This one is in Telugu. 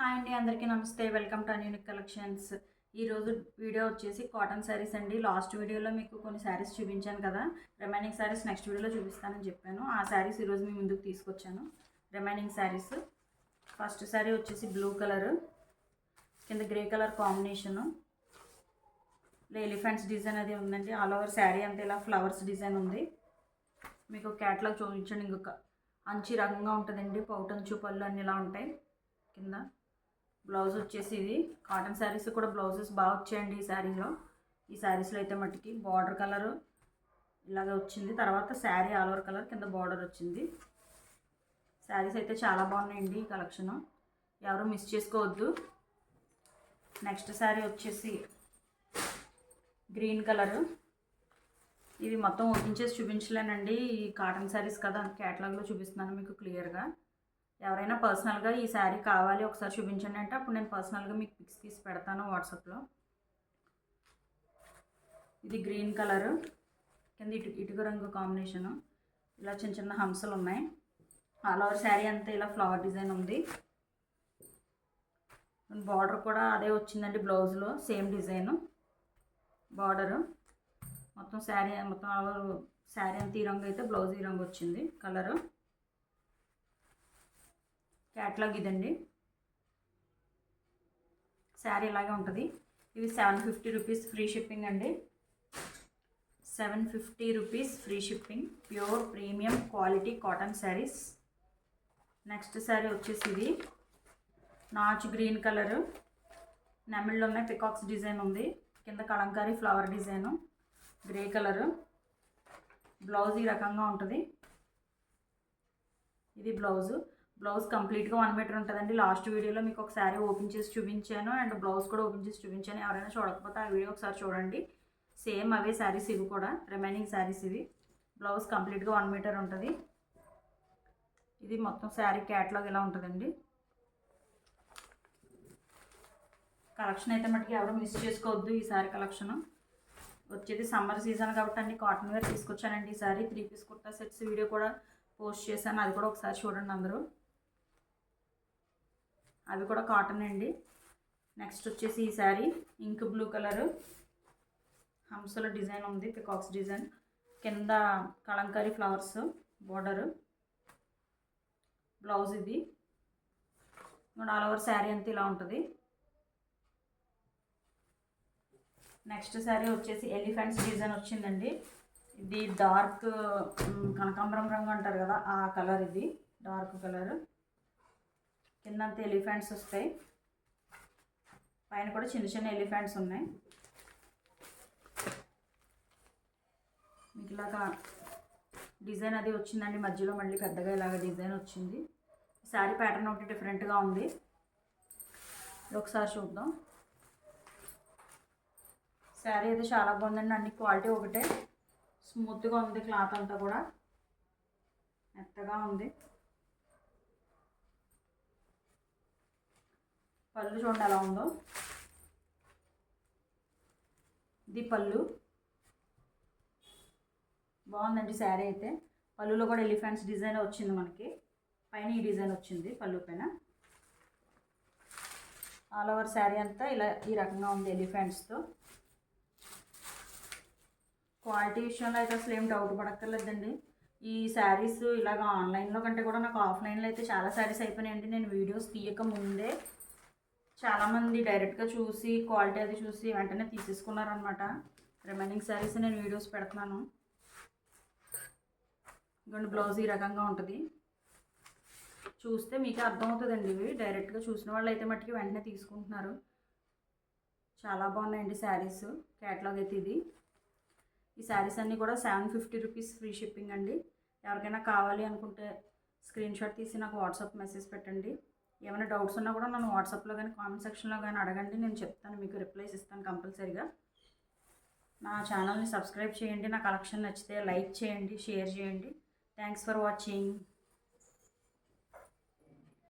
హాయ్ అండి, అందరికీ నమస్తే. Welcome to unique collections. ఈరోజు వీడియో వచ్చేసి కాటన్ శారీస్ అండి. లాస్ట్ వీడియోలో మీకు కొన్ని శారీస్ చూపించాను కదా, రిమైనింగ్ శారీస్ నెక్స్ట్ వీడియోలో చూపిస్తానని చెప్పాను. ఆ శారీస్ ఈరోజు మీ ముందుకు తీసుకొచ్చాను. రిమైనింగ్ శారీస్, ఫస్ట్ శారీ వచ్చేసి బ్లూ కలర్ కింద grey colour combination, elephants design అది ఉందండి. ఆల్ ఓవర్ శారీ అంతా ఇలా ఫ్లవర్స్ డిజైన్ ఉంది. మీకు క్యాట్లాగ్ చూపించండి. ఇంకొక అంచి రకంగా ఉంటుందండి. పౌటంచు పళ్ళు అన్నీ ఇలా ఉంటాయి. కింద బ్లౌజ్ వచ్చేసి ఇది కాటన్ శారీస్ కూడా బ్లౌజెస్ బాగా వచ్చాయండి ఈ శారీలో. ఈ శారీస్లో అయితే మట్టికి బార్డర్ కలరు ఇలాగే వచ్చింది. తర్వాత శారీ ఆల్ ఓవర్ కలర్ కింద బార్డర్ వచ్చింది. శారీస్ అయితే చాలా బాగున్నాయండి ఈ కలెక్షను, ఎవరు మిస్ చేసుకోవద్దు. నెక్స్ట్ శారీ వచ్చేసి గ్రీన్ కలరు. ఇవి మొత్తం ఓపెన్ చూపించలేనండి, ఈ కాటన్ శారీస్ కదా, క్యాటలాగ్లో చూపిస్తున్నాను మీకు క్లియర్గా. ఎవరైనా పర్సనల్గా ఈ శారీ కావాలి ఒకసారి చూపించండి అంటే అప్పుడు నేను పర్సనల్గా మీకు పిక్స్ తీసి పెడతాను వాట్సాప్లో. ఇది గ్రీన్ కలరు కింద ఇటుక రంగు కాంబినేషను. ఇలా చిన్న చిన్న హంసలు ఉన్నాయి. ఆల్ ఓవర్ శారీ అంతా ఇలా ఫ్లవర్ డిజైన్ ఉంది. బార్డర్ కూడా అదే వచ్చిందండి, బ్లౌజ్లో సేమ్ డిజైను బార్డరు. మొత్తం శారీ మొత్తం ఆల్ ఓవర్ శారీ అంతా ఈ రంగు అయితే బ్లౌజ్ ఈ రంగు వచ్చింది కలరు. క్యాట్లాగ్ ఇదండి. శారీ ఇలాగే ఉంటుంది. ఇవి 750 రూపీస్ ఫ్రీ షిప్పింగ్ అండి. 750 rupees free shipping, pure premium quality cotton saris. Next sari వచ్చేసి ఇది నాచ్ గ్రీన్ కలరు, నెమిళ్ళు ఉన్నాయి, పికాక్స్ డిజైన్ ఉంది, కింద Kalamkari flower design, grey colour. Blouse ఈ రకంగా ఉంటుంది. ఇది బ్లౌజ్ కంప్లీట్గా 1 మీటర్ ఉంటుందండి. లాస్ట్ వీడియోలో మీకు ఒక శారీ ఓపెన్ చేసి చూపించాను అండ్ బ్లౌజ్ కూడా ఓపెన్ చేసి చూపించాను. ఎవరైనా చూడకపోతే ఆ వీడియో ఒకసారి చూడండి. సేమ్ అవే శారీస్ ఇవి కూడా, రిమైనింగ్ శారీస్ ఇవి. బ్లౌజ్ కంప్లీట్గా 1 మీటర్ ఉంటుంది. ఇది మొత్తం శారీ క్యాట్లాగ్ ఇలా ఉంటుందండి. కలెక్షన్ అయితే మటుకు ఎవరు మిస్ చేసుకోవద్దు. ఈ శారీ కలెక్షన్ వచ్చేది సమ్మర్ సీజన్ కాబట్టి అన్ని కాటన్ వేర్ తీసుకొచ్చానండి. ఈ sari 3 piece kurta sets video కూడా పోస్ట్ చేశాను, అది కూడా ఒకసారి చూడండి అందరూ. అవి కూడా కాటన్ అండి. నెక్స్ట్ వచ్చేసి ఈ శారీ ఇంక్ బ్లూ కలరు, హంసల డిజైన్ ఉంది, పికాక్స్ డిజైన్, కింద కలంకారీ ఫ్లవర్స్ బోర్డరు, బ్లౌజ్ ఇది. ఆల్ ఓవర్ శారీ అంతా ఇలా ఉంటుంది. నెక్స్ట్ శారీ వచ్చేసి ఎలిఫెంట్స్ డిజైన్ వచ్చిందండి. ఇది డార్క్ కనకాంబరం రంగు అంటారు కదా, ఆ కలర్. ఇది డార్క్ కలర్, కిందంతా ఎలిఫెంట్స్ వస్తాయి, పైన కూడా చిన్న చిన్న ఎలిఫెంట్స్ ఉన్నాయి. మీకు ఇలాగా డిజైన్ అది వచ్చిందండి, మధ్యలో మళ్ళీ పెద్దగా ఇలాగ డిజైన్ వచ్చింది. శారీ ప్యాటర్న్ ఒకటి డిఫరెంట్గా ఉంది, ఒకసారి చూద్దాం. శారీ అయితే చాలా బాగుందండి, అన్ని క్వాలిటీ ఒకటే, స్మూత్గా ఉంది, క్లాత్ అంతా కూడా మెత్తగా ఉంది. పళ్ళు చూడండి ఎలా ఉందో. ఇది పళ్ళు, బాగుందండి శారీ అయితే. పళ్ళులో కూడా ఎలిఫెంట్స్ డిజైన్ వచ్చింది మనకి, పైన ఈ డిజైన్ వచ్చింది పళ్ళు పైన. ఆల్ ఓవర్ శారీ అంతా ఇలా ఈ రకంగా ఉంది ఎలిఫెంట్స్తో. క్వాలిటీ విషయంలో అయితే అసలు ఏం డౌట్ పడక్కర్లేదండి. ఈ శారీస్ ఇలాగ ఆన్లైన్లో కంటే కూడా నాకు ఆఫ్లైన్లో అయితే చాలా శారీస్ అయిపోయినాయండి. నేను వీడియోస్ తీయక ముందే చాలామంది డైరెక్ట్గా చూసి క్వాలిటీ అది చూసి వెంటనే తీసేసుకున్నారనమాట. రిమైనింగ్ శారీస్ నేను వీడియోస్ పెడుతున్నాను. ఇంకొండి బ్లౌజ్ ఈ రకంగా ఉంటుంది, చూస్తే మీకే అర్థమవుతుందండి. ఇవి డైరెక్ట్గా చూసిన వాళ్ళు అయితే మట్టుకి వెంటనే తీసుకుంటున్నారు. చాలా బాగున్నాయండి శారీస్. క్యాటలాగ్ అయితే ఇది. ఈ శారీస్ అన్నీ కూడా 750 రూపీస్ ఫ్రీ షిప్పింగ్ అండి. ఎవరికైనా కావాలి అనుకుంటే స్క్రీన్ షాట్ తీసి నాకు వాట్సాప్ మెసేజ్ పెట్టండి. ఏమైనా డౌట్స్ ఉన్నా కూడా నన్ను వాట్సాప్లో కానీ కామెంట్ సెక్షన్లో కానీ అడగండి, నేను చెప్తాను, మీకు రిప్లైస్ ఇస్తాను కంపల్సరీగా. నా ఛానల్ని సబ్స్క్రైబ్ చేయండి. నా కలెక్షన్ నచ్చితే లైక్ చేయండి, షేర్ చేయండి. Thanks for watching.